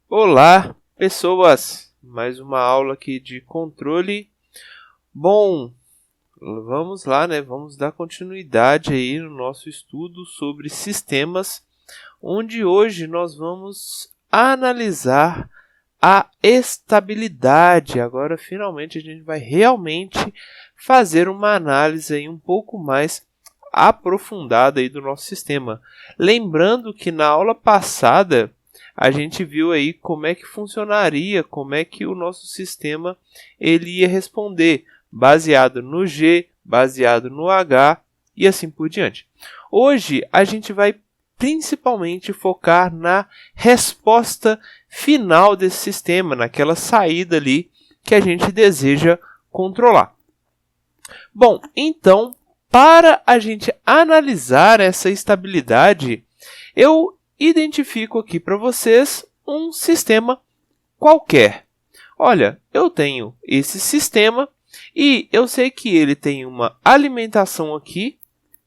Olá, pessoas! Mais uma aula aqui de controle. Bom, vamos lá, né? Vamos dar continuidade aí no nosso estudo sobre sistemas, onde hoje nós vamos analisar a estabilidade. Agora, finalmente, a gente vai realmente fazer uma análise aí um pouco mais aprofundada aí do nosso sistema. Lembrando que na aula passada a gente viu aí como é que funcionaria, como é que o nosso sistema ele ia responder, baseado no G, baseado no H e assim por diante. Hoje a gente vai principalmente focar na resposta final desse sistema, naquela saída ali que a gente deseja controlar. Bom, então, para a gente analisar essa estabilidade, eu identifico aqui para vocês um sistema qualquer. Olha, eu tenho esse sistema e eu sei que ele tem uma alimentação aqui,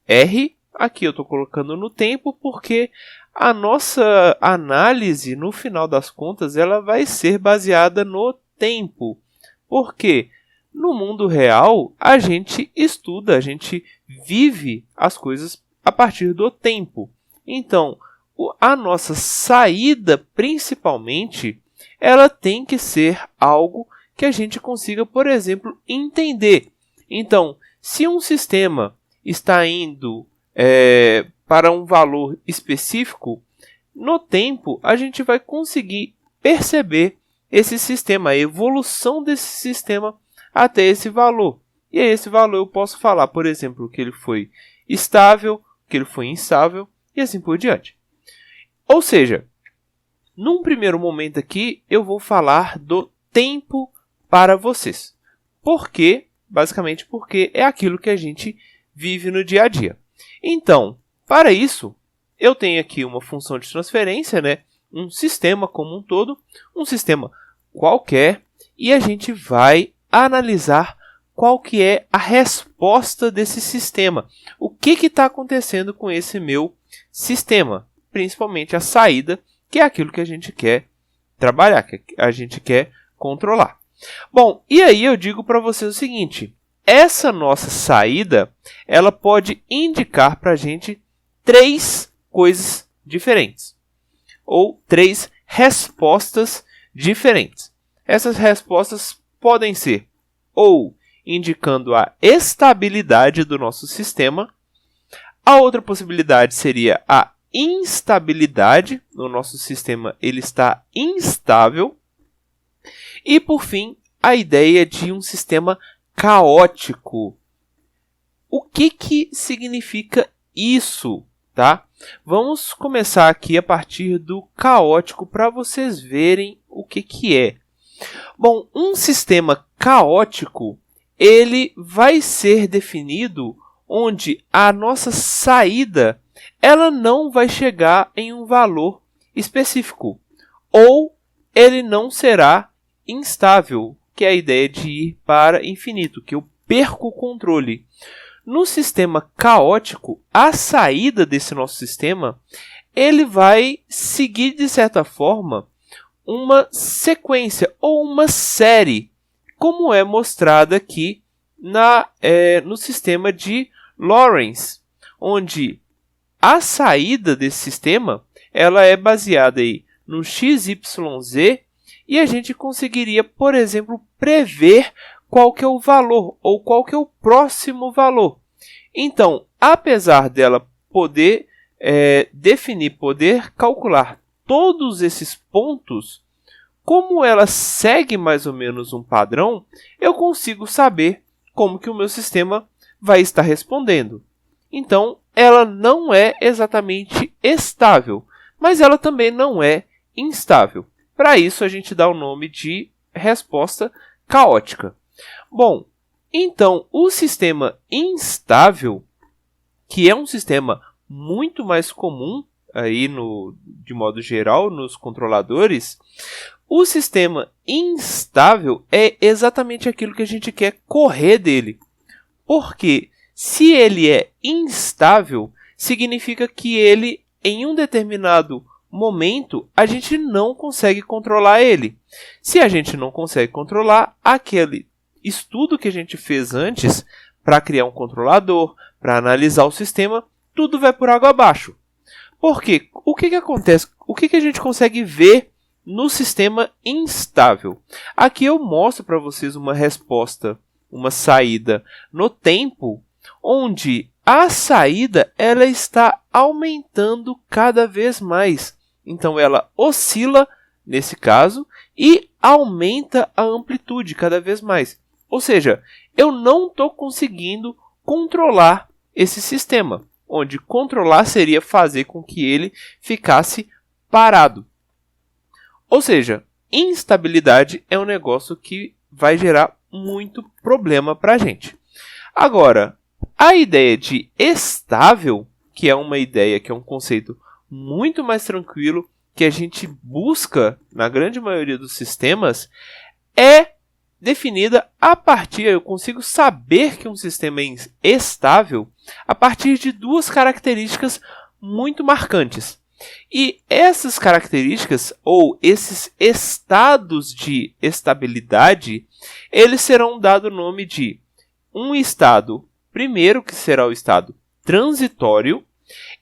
R. Aqui eu estou colocando no tempo porque a nossa análise, no final das contas, ela vai ser baseada no tempo. Porque no mundo real, a gente estuda, a gente vive as coisas a partir do tempo. Então, a nossa saída, principalmente, ela tem que ser algo que a gente consiga, por exemplo, entender. Então, se um sistema está indo para um valor específico, no tempo a gente vai conseguir perceber esse sistema, a evolução desse sistema até esse valor. E a esse valor eu posso falar, por exemplo, que ele foi estável, que ele foi instável e assim por diante. Ou seja, num primeiro momento aqui, eu vou falar do tempo para vocês. Por quê? Basicamente porque é aquilo que a gente vive no dia a dia. Então, para isso, eu tenho aqui uma função de transferência, né? Um sistema como um todo, um sistema qualquer, e a gente vai analisar qual que é a resposta desse sistema. O que está acontecendo com esse meu sistema? Principalmente a saída, que é aquilo que a gente quer trabalhar, que a gente quer controlar. Bom, e aí eu digo para vocês o seguinte, essa nossa saída, ela pode indicar para a gente 3 coisas diferentes, ou 3 respostas diferentes. Essas respostas podem ser ou indicando a estabilidade do nosso sistema, a outra possibilidade seria a instabilidade, no nosso sistema ele está instável, e por fim, a ideia de um sistema caótico. O que significa isso, tá? Vamos começar aqui a partir do caótico para vocês verem o que é. Bom, um sistema caótico, ele vai ser definido onde a nossa saída ela não vai chegar em um valor específico, ou ele não será instável, que é a ideia de ir para infinito, que eu perco o controle. No sistema caótico, a saída desse nosso sistema, ele vai seguir, de certa forma, uma sequência ou uma série, como é mostrado aqui no sistema de Lorentz, onde a saída desse sistema ela é baseada aí no XYZ e a gente conseguiria, por exemplo, prever qual que é o valor ou qual que é o próximo valor. Então, apesar dela poder poder calcular todos esses pontos, como ela segue mais ou menos um padrão, eu consigo saber como que o meu sistema vai estar respondendo. Então, ela não é exatamente estável, mas ela também não é instável. Para isso, a gente dá o nome de resposta caótica. Bom, então, o sistema instável, que é um sistema muito mais comum aí de modo geral nos controladores, o sistema instável é exatamente aquilo que a gente quer correr dele. Porque se ele é instável, significa que ele, em um determinado momento, a gente não consegue controlar ele. Se a gente não consegue controlar, aquele estudo que a gente fez antes para criar um controlador, para analisar o sistema, tudo vai por água abaixo. Por quê? O que acontece? O que a gente consegue ver no sistema instável? Aqui eu mostro para vocês uma resposta, uma saída no tempo, onde a saída ela está aumentando cada vez mais. Então ela oscila, nesse caso, e aumenta a amplitude cada vez mais. Ou seja, eu não estou conseguindo controlar esse sistema, onde controlar seria fazer com que ele ficasse parado. Ou seja, instabilidade é um negócio que vai gerar muito problema para a gente. Agora, a ideia de estável, que é uma ideia, que é um conceito muito mais tranquilo, que a gente busca na grande maioria dos sistemas, é definida a partir, eu consigo saber que um sistema é estável a partir de duas características muito marcantes. E essas características, ou esses estados de estabilidade, eles serão dados o nome de um estado, primeiro que será o estado transitório,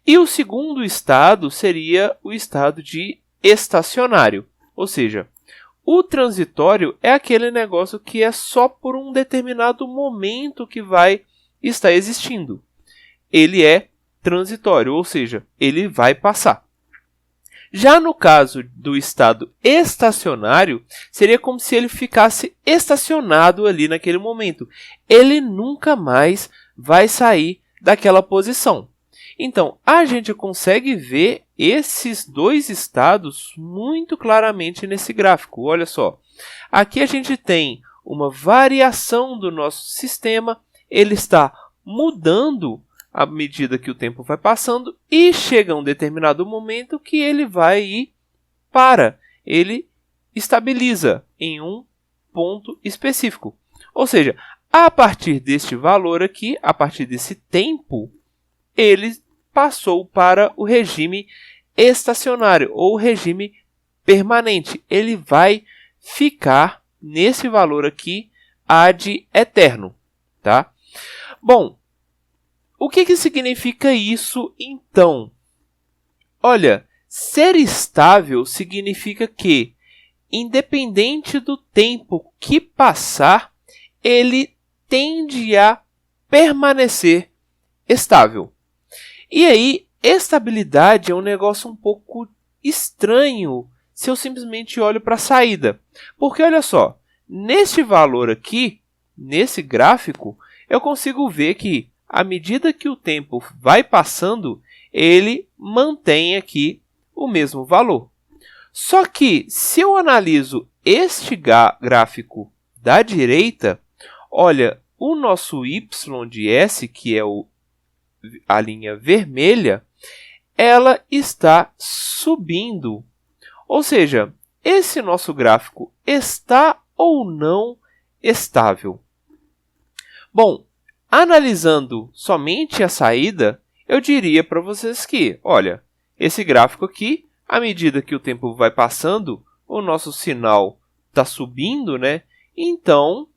e o segundo estado seria o estado de estacionário. Ou seja, o transitório é aquele negócio que é só por um determinado momento que vai estar existindo. Ele é transitório, ou seja, ele vai passar. Já no caso do estado estacionário, seria como se ele ficasse estacionado ali naquele momento. Ele nunca mais vai sair daquela posição. Então, a gente consegue ver esses dois estados muito claramente nesse gráfico. Olha só, aqui a gente tem uma variação do nosso sistema, ele está mudando à medida que o tempo vai passando e chega um determinado momento que ele vai ir para, ele estabiliza em um ponto específico. Ou seja, a partir deste valor aqui, a partir desse tempo, ele passou para o regime estacionário ou regime permanente. Ele vai ficar nesse valor aqui ad eterno, tá? Bom, o que significa isso então? Olha, ser estável significa que, independente do tempo que passar, ele tende a permanecer estável. E aí, estabilidade é um negócio um pouco estranho se eu simplesmente olho para a saída. Porque olha só, neste valor aqui, nesse gráfico, eu consigo ver que, à medida que o tempo vai passando, ele mantém aqui o mesmo valor. Só que, se eu analiso este gráfico da direita, olha, o nosso y de s, que é a linha vermelha, ela está subindo. Ou seja, esse nosso gráfico está ou não estável? Bom, analisando somente a saída, eu diria para vocês que, olha, esse gráfico aqui, à medida que o tempo vai passando, o nosso sinal está subindo, né? Então,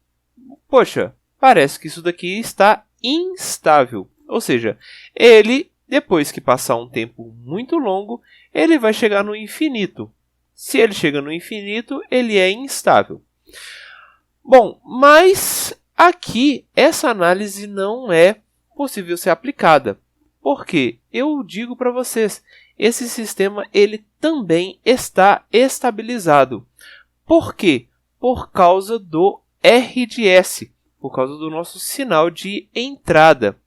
poxa, parece que isso daqui está instável. Ou seja, ele, depois que passar um tempo muito longo, ele vai chegar no infinito. Se ele chega no infinito, ele é instável. Bom, mas aqui essa análise não é possível ser aplicada. Por quê? Eu digo para vocês, esse sistema ele também está estabilizado. Por quê? Por causa do R de S, por causa do nosso sinal de entrada.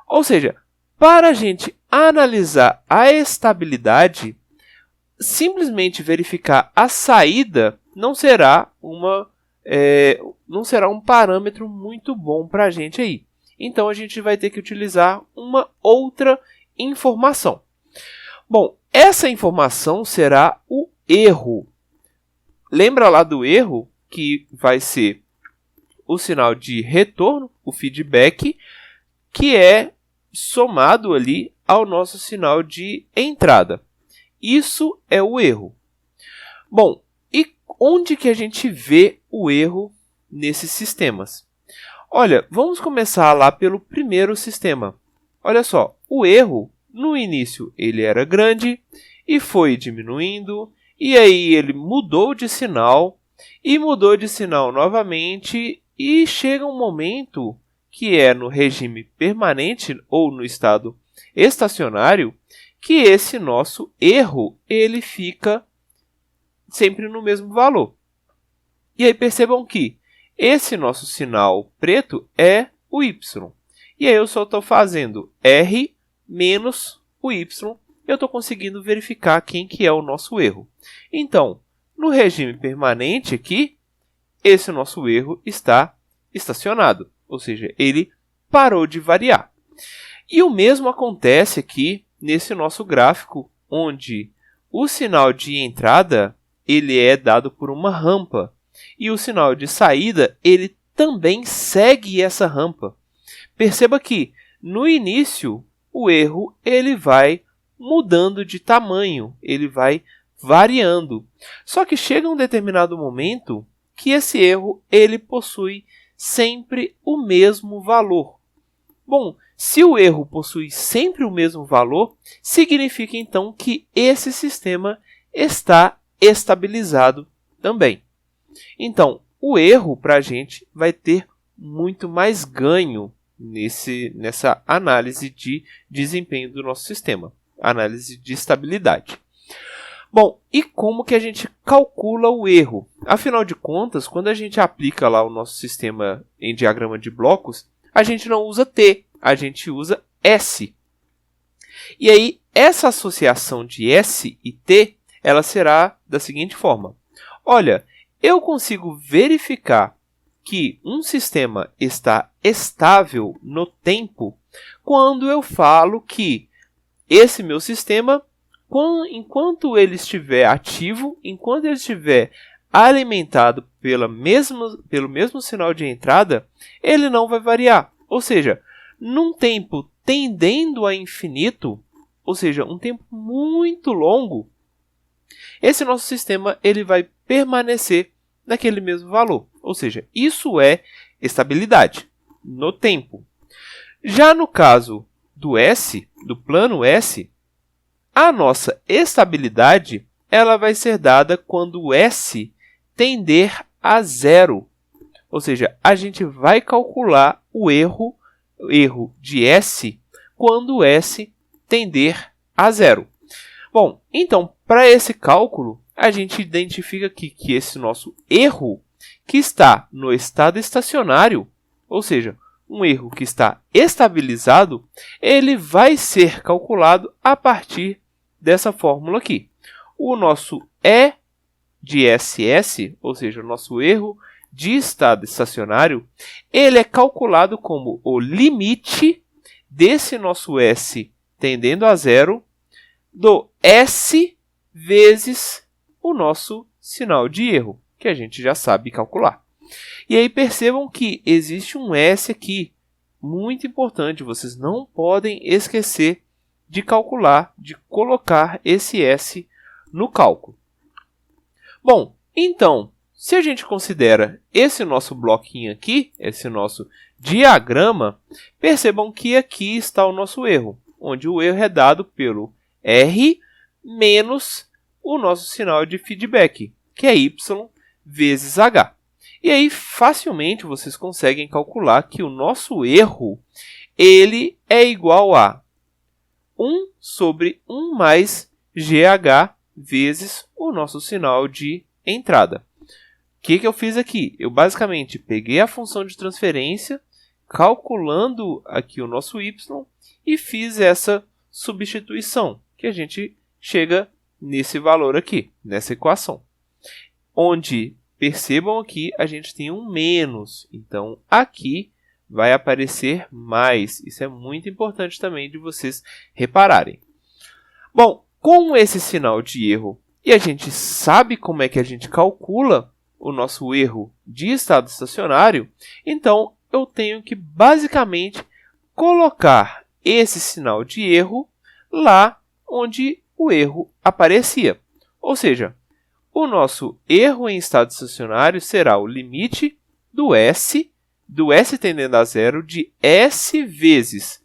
Ou seja, para a gente analisar a estabilidade, simplesmente verificar a saída não será um parâmetro muito bom para a gente aí. Então, a gente vai ter que utilizar uma outra informação. Bom, essa informação será o erro. Lembra lá do erro, que vai ser o sinal de retorno, o feedback, que é somado ali ao nosso sinal de entrada. isso é o erro. Bom, e onde que a gente vê o erro nesses sistemas? Olha, vamos começar lá pelo primeiro sistema. Olha só, o erro, no início, ele era grande e foi diminuindo, e aí ele mudou de sinal, e mudou de sinal novamente, e chega um momento que é no regime permanente ou no estado estacionário, que esse nosso erro ele fica sempre no mesmo valor. E aí percebam que esse nosso sinal preto é o y. E aí eu só estou fazendo r menos o y. Eu estou conseguindo verificar quem que é o nosso erro. Então, no regime permanente aqui, esse nosso erro está estacionado. Ou seja, ele parou de variar. E o mesmo acontece aqui nesse nosso gráfico, onde o sinal de entrada ele é dado por uma rampa. E o sinal de saída, ele também segue essa rampa. Perceba que, no início, o erro ele vai mudando de tamanho, ele vai variando. Só que chega um determinado momento que esse erro ele possui sempre o mesmo valor. Bom, se o erro possui sempre o mesmo valor, significa então que esse sistema está estabilizado também. Então, o erro para a gente vai ter muito mais ganho nessa análise de desempenho do nosso sistema, análise de estabilidade. Bom, e como que a gente calcula o erro? Afinal de contas, quando a gente aplica lá o nosso sistema em diagrama de blocos, a gente não usa T, a gente usa S. E aí, essa associação de S e T, ela será da seguinte forma. Olha, eu consigo verificar que um sistema está estável no tempo quando eu falo que esse meu sistema, enquanto ele estiver ativo, enquanto ele estiver alimentado pelo mesmo sinal de entrada, ele não vai variar. Ou seja, num tempo tendendo a infinito, ou seja, um tempo muito longo, esse nosso sistema ele vai permanecer naquele mesmo valor. Ou seja, isso é estabilidade no tempo. Já no caso do S, do plano S, a nossa estabilidade ela vai ser dada quando o S tender a zero. Ou seja, a gente vai calcular o erro de S quando o S tender a zero. Bom, então, para esse cálculo, a gente identifica aqui que esse nosso erro que está no estado estacionário, ou seja, um erro que está estabilizado, ele vai ser calculado a partir dessa fórmula aqui. O nosso E de SS, ou seja, o nosso erro de estado estacionário, ele é calculado como o limite desse nosso S tendendo a zero do S vezes o nosso sinal de erro, que a gente já sabe calcular. E aí percebam que existe um S aqui, muito importante, vocês não podem esquecer de calcular, de colocar esse S no cálculo. Bom, então, se a gente considera esse nosso bloquinho aqui, esse nosso diagrama, percebam que aqui está o nosso erro, onde o erro é dado pelo R menos o nosso sinal de feedback, que é Y vezes H. E aí, facilmente, vocês conseguem calcular que o nosso erro ele é igual a 1 sobre 1 mais GH vezes o nosso sinal de entrada. O que eu fiz aqui? Eu basicamente peguei a função de transferência, calculando aqui o nosso y, e fiz essa substituição, que a gente chega nesse valor aqui, nessa equação. Onde, percebam aqui, a gente tem um menos. Então, aqui vai aparecer mais. Isso é muito importante também de vocês repararem. Bom, com esse sinal de erro, e a gente sabe como é que a gente calcula o nosso erro de estado estacionário, então eu tenho que basicamente colocar esse sinal de erro lá onde o erro aparecia. Ou seja, o nosso erro em estado estacionário será o limite do S tendendo a zero, de S vezes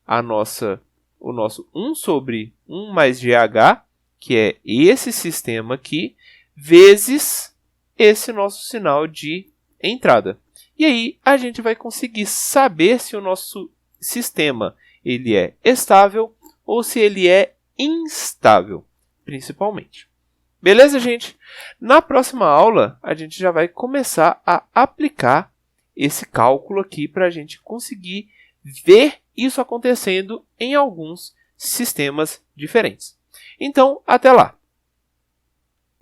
o nosso 1 sobre 1 mais GH, que é esse sistema aqui, vezes esse nosso sinal de entrada. E aí a gente vai conseguir saber se o nosso sistema ele é estável ou se ele é instável, principalmente. Beleza, gente? Na próxima aula, a gente já vai começar a aplicar esse cálculo aqui para a gente conseguir ver isso acontecendo em alguns sistemas diferentes. Então, até lá!